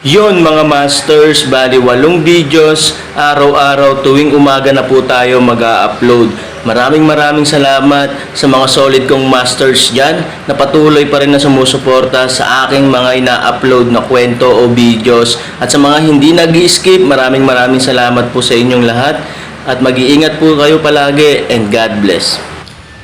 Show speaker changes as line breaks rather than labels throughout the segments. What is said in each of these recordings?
Yon mga masters, bali 8 videos, araw-araw tuwing umaga na po tayo mag-a-upload. Maraming salamat sa mga solid kong masters dyan na patuloy pa rin na sumusuporta sa aking mga ina-upload na kwento o videos. At sa mga hindi nag-skip, maraming salamat po sa inyong lahat. At mag-iingat po kayo palagi and God bless.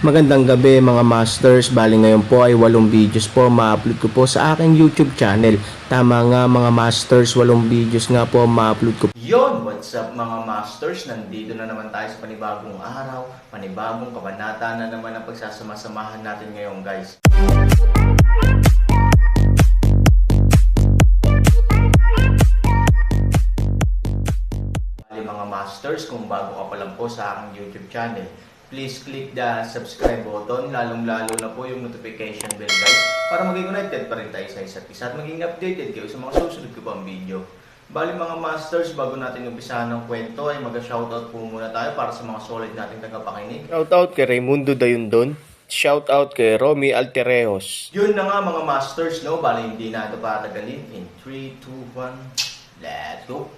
Magandang gabi mga masters, bali ngayon po ay 8 videos po ma-upload ko po sa aking YouTube channel. Tama nga mga masters, 8 videos nga po ma-upload ko. Yon, what's up mga masters? Nandito na naman tayo sa panibagong araw, panibagong kabanata na naman ang pagsasama-samahan natin ngayon guys. Bali mga masters, kung bago ka pa lang po sa aking YouTube channel, please click the subscribe button, lalong-lalo na po yung notification bell guys, para maging connected pa rin tayo sa isa't isa at maging updated kayo sa mga susunod ko pang video. Bali mga masters, bago natin umpisahan ng kwento ay mag-shoutout po muna tayo para sa mga solid nating tagapakinig. Shoutout kay Raimundo Dayundon. Shoutout kay Romy Altereos. Yun na nga mga masters, no? Bali hindi na ito patagalin. In 3, 2, 1, let's go!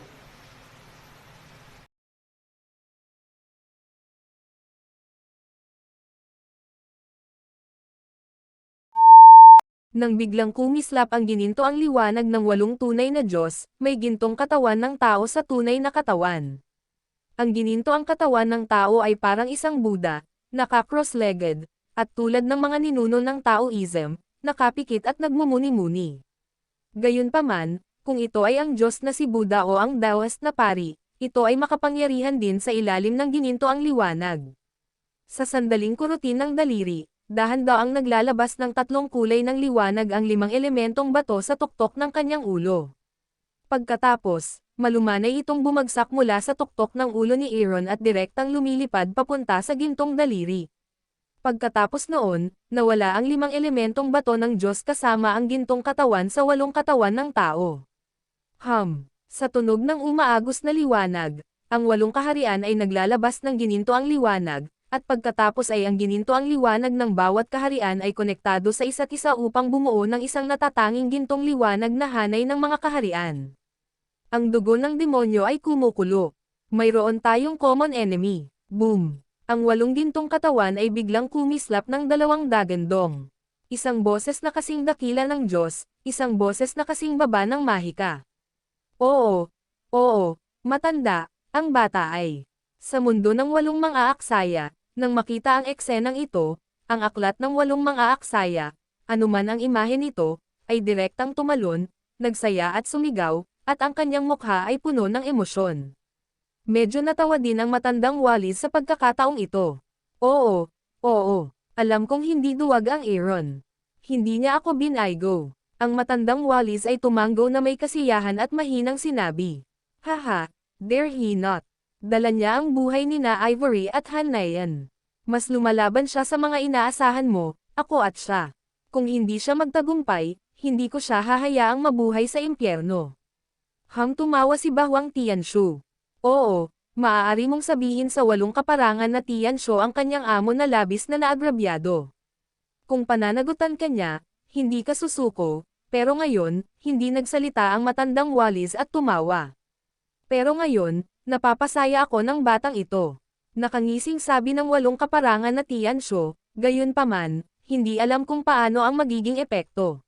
Nang biglang kumislap ang gininto ang liwanag ng 8 tunay na Diyos, may gintong katawan ng tao sa tunay na katawan. Ang gininto ang katawan ng tao ay parang isang Buddha, naka-cross-legged, at tulad ng mga ninuno ng Taoism, nakapikit at nagmumuni-muni. Gayunpaman, kung ito ay ang Diyos na si Buddha o ang Taoist na pari, ito ay makapangyarihan din sa ilalim ng gininto ang liwanag. Sa sandaling kurutin ng daliri, dahan-daang naglalabas ng 3 kulay ng liwanag ang 5 elementong bato sa tuktok ng kanyang ulo. Pagkatapos, malumanay itong bumagsak mula sa tuktok ng ulo ni Aaron at direktang lumilipad papunta sa gintong daliri. Pagkatapos noon, nawala ang 5 elementong bato ng Diyos kasama ang gintong katawan sa 8 katawan ng tao. Sa tunog ng umaagos na liwanag, ang 8 kaharian ay naglalabas ng gininto ang liwanag, at pagkatapos ay ang gininto ang liwanag ng bawat kaharian ay konektado sa isa't isa upang bumuo ng isang natatanging gintong liwanag na hanay ng mga kaharian. Ang dugo ng demonyo ay kumukulo. Mayroon tayong common enemy. Boom! Ang 8 gintong katawan ay biglang kumislap ng 2 dagandong. Isang boses na kasing dakila ng Diyos, isang boses na kasing baba ng mahika. Oo, matanda, ang bata ay. Sa mundo ng 8 mga aksaya, nang makita ang eksenang ito, ang aklat ng 8 mga aksaya, anuman ang imahe nito, ay direktang tumalon, nagsaya at sumigaw, at ang kanyang mukha ay puno ng emosyon. Medyo natawa din ang matandang Wallis sa pagkakataong ito. Oo, alam kong hindi duwag ang Aaron. Hindi niya ako binaygo. Ang matandang Wallis ay tumanggo na may kasiyahan at mahinang sinabi. Haha, dare he not. Dala niya ang buhay nina Ivory at Hanayan. Mas lumalaban siya sa mga inaasahan mo, ako at siya. Kung hindi siya magtagumpay, hindi ko siya hahayaang mabuhay sa impyerno. Tumawa si Bawang Tianshu. Oo, maaari mong sabihin sa 8 kaparangan na Tianshu ang kanyang amo na labis na naagrabyado. Kung pananagutan ka niya, hindi ka susuko, pero ngayon, hindi nagsalita ang matandang Wallis at tumawa. Pero ngayon, napapasaya ako ng batang ito. Nakangising sabi ng 8 kaparangan na Tianshu, gayunpaman, hindi alam kung paano ang magiging epekto.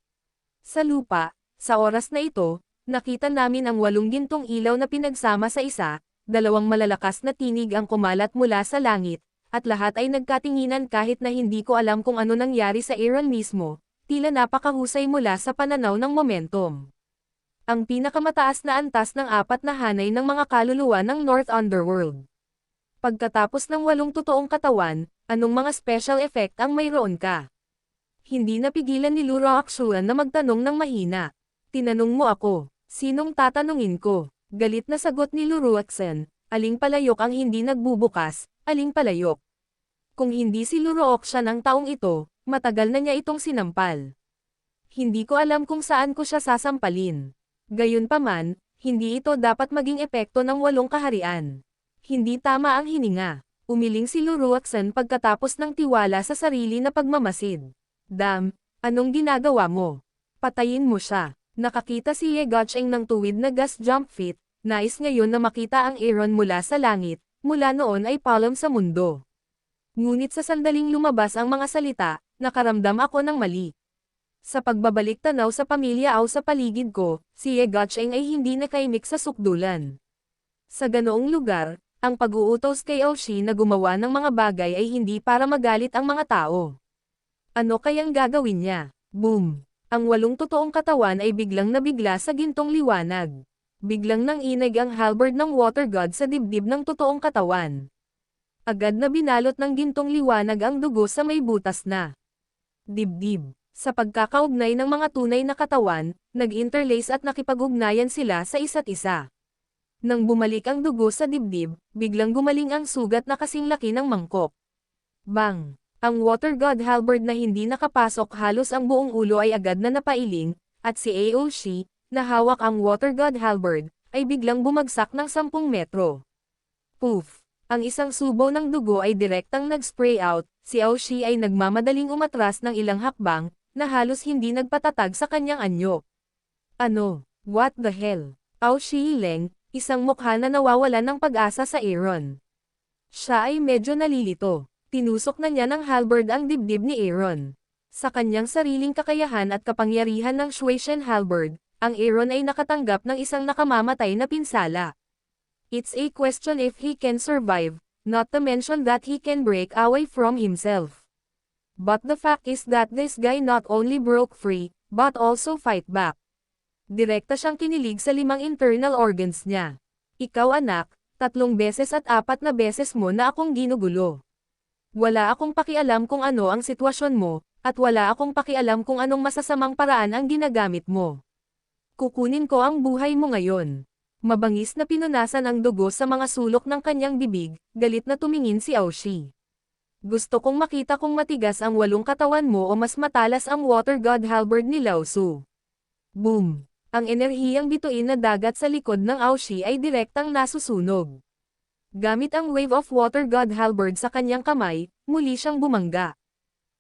Sa lupa, sa oras na ito, nakita namin ang 8 gintong ilaw na pinagsama sa isa, 2 malalakas na tinig ang kumalat mula sa langit, at lahat ay nagkatinginan kahit na hindi ko alam kung ano nangyari sa Aaron mismo, tila napakahusay mula sa pananaw ng momentum. Ang pinakamataas na antas ng 4 na hanay ng mga kaluluwa ng North Underworld. Pagkatapos ng 8 totoong katawan, anong mga special effect ang mayroon ka? Hindi napigilan ni Luroakshuan na magtanong ng mahina. Tinanong mo ako, sinong tatanungin ko? Galit na sagot ni Luroaksen, aling palayok ang hindi nagbubukas, aling palayok. Kung hindi si Luroakshan ang taong ito, matagal na niya itong sinampal. Hindi ko alam kung saan ko siya sasampalin. Gayunpaman, hindi ito dapat maging epekto ng 8 kaharian. Hindi tama ang hininga. Umiling si Luroaksen pagkatapos ng tiwala sa sarili na pagmamasid. Anong ginagawa mo? Patayin mo siya. Nakakita si Ye Gotcheng ng tuwid na gas jump fit, nais ngayon na makita ang Aaron mula sa langit, mula noon ay palom sa mundo. Ngunit sa sandaling lumabas ang mga salita, nakaramdam ako ng mali. Sa pagbabalik tanaw sa pamilya o sa paligid ko, si Ye Gotcheng ay hindi nakaimik sa sukdulan. Sa ganoong lugar, ang pag-uutos kay Aoshi na gumawa ng mga bagay ay hindi para magalit ang mga tao. Ano kayang gagawin niya? Boom! Ang 8 totoong katawan ay biglang nabigla sa gintong liwanag. Biglang nanginig ang halberd ng water god sa dibdib ng totoong katawan. Agad na binalot ng gintong liwanag ang dugo sa may butas na dibdib. Sa pagkakaugnay ng mga tunay na katawan, nag-interlace at nakipag-ugnayan sila sa isa't isa. Nang bumalik ang dugo sa dibdib, biglang gumaling ang sugat na kasing laki ng mangkok. Bang! Ang water god halberd na hindi nakapasok halos ang buong ulo ay agad na napailing, at si Aoshi, na hawak ang water god halberd, ay biglang bumagsak ng 10 metro. Poof! Ang isang subo ng dugo ay direktang nag-spray out, si Aoshi ay nagmamadaling umatras ng ilang hakbang, na halos hindi nagpatatag sa kanyang anyo. Ano? What the hell? Aoshi Leng, isang mukha na nawawalan ng pag-asa sa Aaron. Siya ay medyo nalilito. Tinusok na niya ng halberd ang dibdib ni Aaron. Sa kanyang sariling kakayahan at kapangyarihan ng Shueishan halberd, ang Aaron ay nakatanggap ng isang nakamamatay na pinsala. It's a question if he can survive, not to mention that he can break away from himself. But the fact is that this guy not only broke free, but also fight back. Direkta siyang kinilig sa 5 internal organs niya. Ikaw anak, 3 beses at 4 na beses mo na akong ginugulo. Wala akong pakialam kung ano ang sitwasyon mo, at wala akong pakialam kung anong masasamang paraan ang ginagamit mo. Kukunin ko ang buhay mo ngayon. Mabangis na pinunasan ang dugo sa mga sulok ng kanyang bibig, galit na tumingin si Aoshi. Gusto kong makita kung matigas ang 8 katawan mo o mas matalas ang water god halberd ni Lao Su. Boom! Ang enerhiyang bituin na dagat sa likod ng Aoshi ay direktang nasusunog. Gamit ang wave of water god halberd sa kanyang kamay, muli siyang bumangga.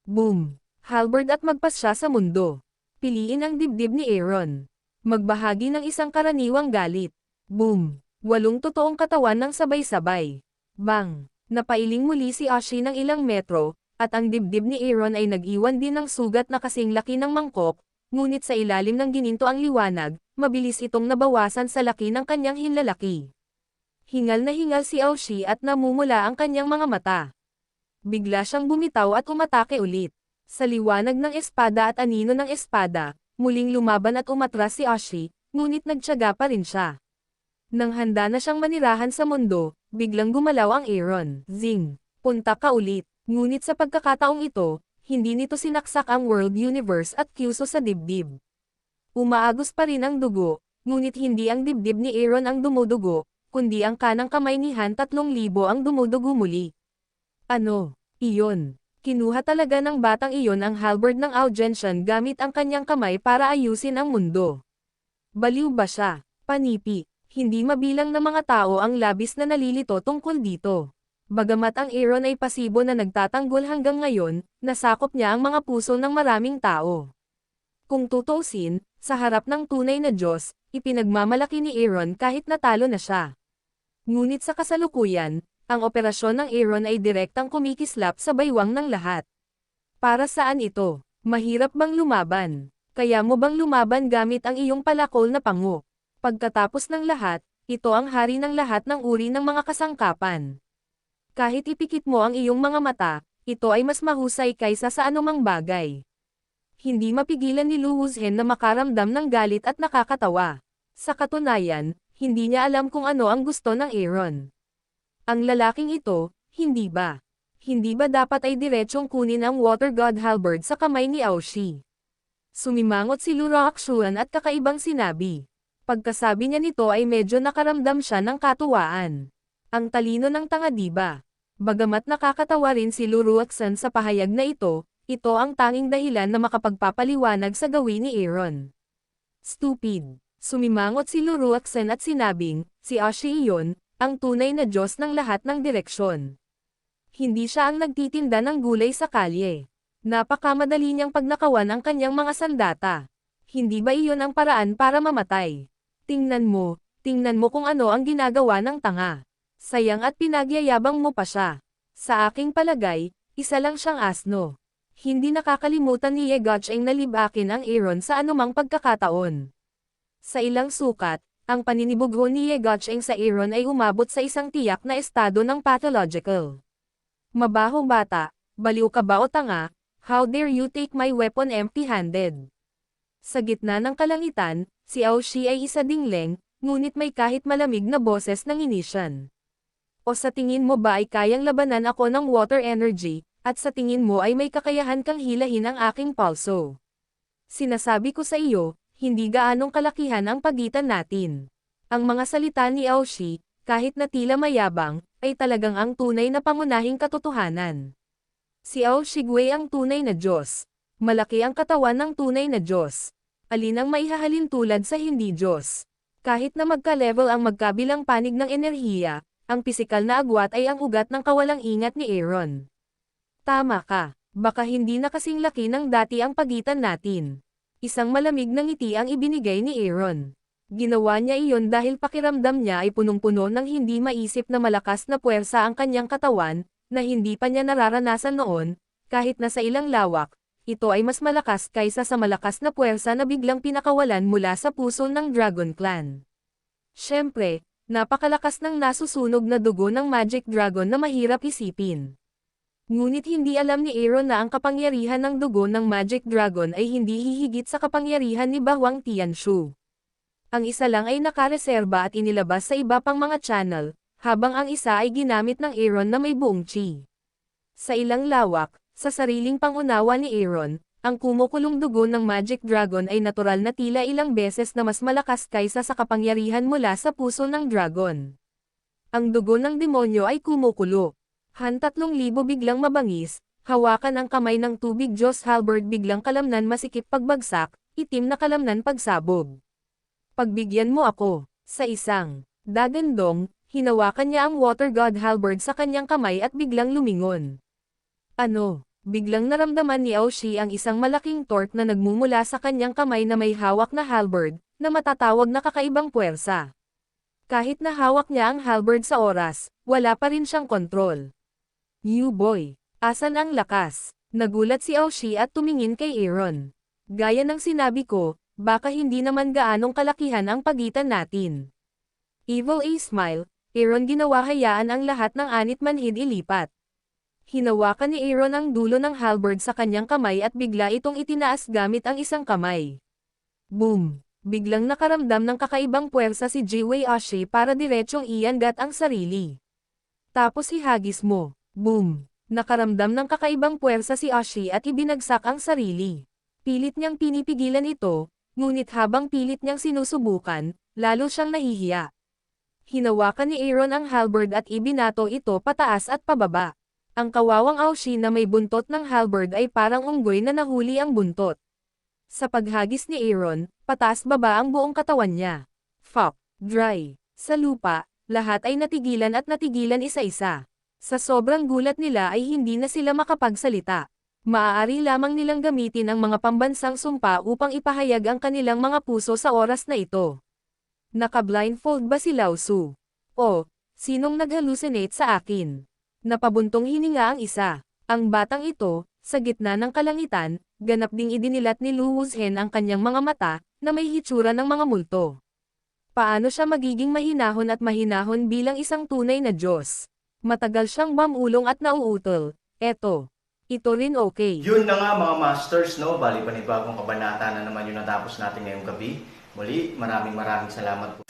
Boom! Halberd at magpas siya sa mundo. Piliin ang dibdib ni Aaron. Magbahagi ng isang karaniwang galit. Boom! 8 totoong katawan ng sabay-sabay. Bang! Napailing muli si Aoshi ng ilang metro, at ang dibdib ni Aaron ay nag-iwan din ng sugat na kasing laki ng mangkok, ngunit sa ilalim ng gininto ang liwanag, mabilis itong nabawasan sa laki ng kanyang hinlalaki. Hingal na hingal si Aoshi at namumula ang kanyang mga mata. Bigla siyang bumitaw at umatake ulit. Sa liwanag ng espada at anino ng espada, muling lumaban at umatras si Aoshi, ngunit nagtiyaga pa rin siya. Nang handa na siyang manirahan sa mundo, biglang gumalaw ang Aaron. Zing! Punta ka ulit. Ngunit sa pagkakataong ito, hindi nito sinaksak ang world universe at kyuso sa dibdib. Umaagos pa rin ang dugo, ngunit hindi ang dibdib ni Aaron ang dumudugo, kundi ang kanang kamay ni Han 3,000 ang dumudugo muli. Ano? Iyon. Kinuha talaga ng batang iyon ang halberd ng Augentian gamit ang kanyang kamay para ayusin ang mundo. Baliw ba siya? Panipi. Hindi mabilang na mga tao ang labis na nalilito tungkol dito. Bagamat ang Aaron ay pasibo na nagtatanggol hanggang ngayon, nasakop niya ang mga puso ng maraming tao. Kung tutuusin, sa harap ng tunay na Diyos, ipinagmamalaki ni Aaron kahit natalo na siya. Ngunit sa kasalukuyan, ang operasyon ng Aaron ay direktang kumikislap sa baywang ng lahat. Para saan ito? Mahirap bang lumaban? Kaya mo bang lumaban gamit ang iyong palakol na pango? Pagkatapos ng lahat, ito ang hari ng lahat ng uri ng mga kasangkapan. Kahit ipikit mo ang iyong mga mata, ito ay mas mahusay kaysa sa anumang bagay. Hindi mapigilan ni Lu Wuzhen na makaramdam ng galit at nakakatawa. Sa katunayan, hindi niya alam kung ano ang gusto ng Aaron. Ang lalaking ito, hindi ba? Hindi ba dapat ay diretsyong kunin ang water god halberd sa kamay ni Aoshi? Sumimangot si Lu Roakshuan at kakaibang sinabi. Pagkasabi niya nito ay medyo nakaramdam siya ng katuwaan. Ang talino ng tanga diba? Bagamat nakakatawa rin si Lu Ruaksan sa pahayag na ito ang tanging dahilan na makapagpapaliwanag sa gawin ni Aaron. Stupid. Sumimangot si Lu Ruaksan at sinabing, si Aoshi iyon, ang tunay na Diyos ng lahat ng direksyon. Hindi siya ang nagtitinda ng gulay sa kalye. Napakamadali niyang pagnakawan ang kanyang mga sandata. Hindi ba iyon ang paraan para mamatay? Tingnan mo kung ano ang ginagawa ng tanga. Sayang at pinagyayabang mo pa siya. Sa aking palagay, isa lang siyang asno. Hindi nakakalimutan ni Yegatcheng na libakin ang Aaron sa anumang pagkakataon. Sa ilang sukat, ang paninibugho ni Yegatcheng sa Aaron ay umabot sa isang tiyak na estado ng pathological. Mabaho bata, baliw ka ba o tanga? How dare you take my weapon empty-handed? Sa gitna ng kalangitan, si Aoshi ay isa ding leng, ngunit may kahit malamig na boses ng inisyan. O sa tingin mo ba ay kayang labanan ako ng water energy, at sa tingin mo ay may kakayahan kang hilahin ang aking pulso? Sinasabi ko sa iyo, hindi gaanong kalakihan ang pagitan natin. Ang mga salita ni Aoshi, kahit na tila mayabang, ay talagang ang tunay na pangunahing katotohanan. Si Aoshi Gui ang tunay na Diyos. Malaki ang katawan ng tunay na Diyos. Alin ang maihahalin tulad sa hindi Diyos? Kahit na magka-level ang magkabilang panig ng enerhiya, ang pisikal na agwat ay ang ugat ng kawalang ingat ni Aaron. Tama ka, baka hindi na kasing laki ng dati ang pagitan natin. Isang malamig na ngiti ang ibinigay ni Aaron. Ginawa niya iyon dahil pakiramdam niya ay punong-puno ng hindi maisip na malakas na puwersa ang kanyang katawan, na hindi pa niya nararanasan noon, kahit na sa ilang lawak, ito ay mas malakas kaysa sa malakas na puwersa na biglang pinakawalan mula sa puso ng Dragon Clan. Siyempre, napakalakas ng nasusunog na dugo ng Magic Dragon na mahirap isipin. Ngunit hindi alam ni Aaron na ang kapangyarihan ng dugo ng Magic Dragon ay hindi hihigit sa kapangyarihan ni Bahwang Tianshu. Ang isa lang ay nakareserba at inilabas sa iba pang mga channel, habang ang isa ay ginamit ng Aaron na may buong chi. Sa ilang lawak, sa sariling pangunawa ni Aaron, ang kumukulong dugo ng Magic Dragon ay natural na tila ilang beses na mas malakas kaysa sa kapangyarihan mula sa puso ng dragon. Ang dugo ng demonyo ay kumukulo. Han 3,000 biglang mabangis, hawakan ang kamay ng tubig Diyos Halberd biglang kalamnan masikip pagbagsak, itim na kalamnan pagsabog. Pagbigyan mo ako, sa isang dagandong, hinawakan niya ang Water God Halberd sa kanyang kamay at biglang lumingon. Ano? Biglang naramdaman ni Aoshi ang isang malaking torque na nagmumula sa kanyang kamay na may hawak na halberd, na matatawag na kakaibang puwersa. Kahit na hawak niya ang halberd sa oras, wala pa rin siyang kontrol. You boy, asan ang lakas? Nagulat si Aoshi at tumingin kay Aaron. Gaya ng sinabi ko, baka hindi naman gaanong kalakihan ang pagitan natin. Evil A smile, Aaron ginawa hayaan ang lahat ng anit manhid ilipat. Hinawakan ni Aaron ang dulo ng halberd sa kanyang kamay at bigla itong itinaas gamit ang isang kamay. Boom! Biglang nakaramdam ng kakaibang puwersa si Jiwei Aoshi para diretsyong iangat ang sarili. Tapos ihagis mo. Boom! Nakaramdam ng kakaibang puwersa si Aoshi at ibinagsak ang sarili. Pilit niyang pinipigilan ito, ngunit habang pilit niyang sinusubukan, lalo siyang nahihiya. Hinawakan ni Aaron ang halberd at ibinato ito pataas at pababa. Ang kawawang Aoshi na may buntot ng halberd ay parang unggoy na nahuli ang buntot. Sa paghagis ni Aaron, pataas-baba ang buong katawan niya. Fuck, dry. Sa lupa, lahat ay natigilan at natigilan isa-isa. Sa sobrang gulat nila ay hindi na sila makapagsalita. Maaari lamang nilang gamitin ang mga pambansang sumpa upang ipahayag ang kanilang mga puso sa oras na ito. Naka-blindfold ba si Lao Su? O, sinong nag-hallucinate sa akin? Napabuntong hininga ang isa. Ang batang ito, sa gitna ng kalangitan, ganap ding idinilat ni Lu Wuzhen ang kanyang mga mata, na may hitsura ng mga multo. Paano siya magiging mahinahon at mahinahon bilang isang tunay na Diyos? Matagal siyang mamulong at nauutol. Ito rin okay.
Yun na nga mga masters, no? Bali panibagong kabanata na naman yung natapos natin ngayong gabi. Muli, maraming salamat po.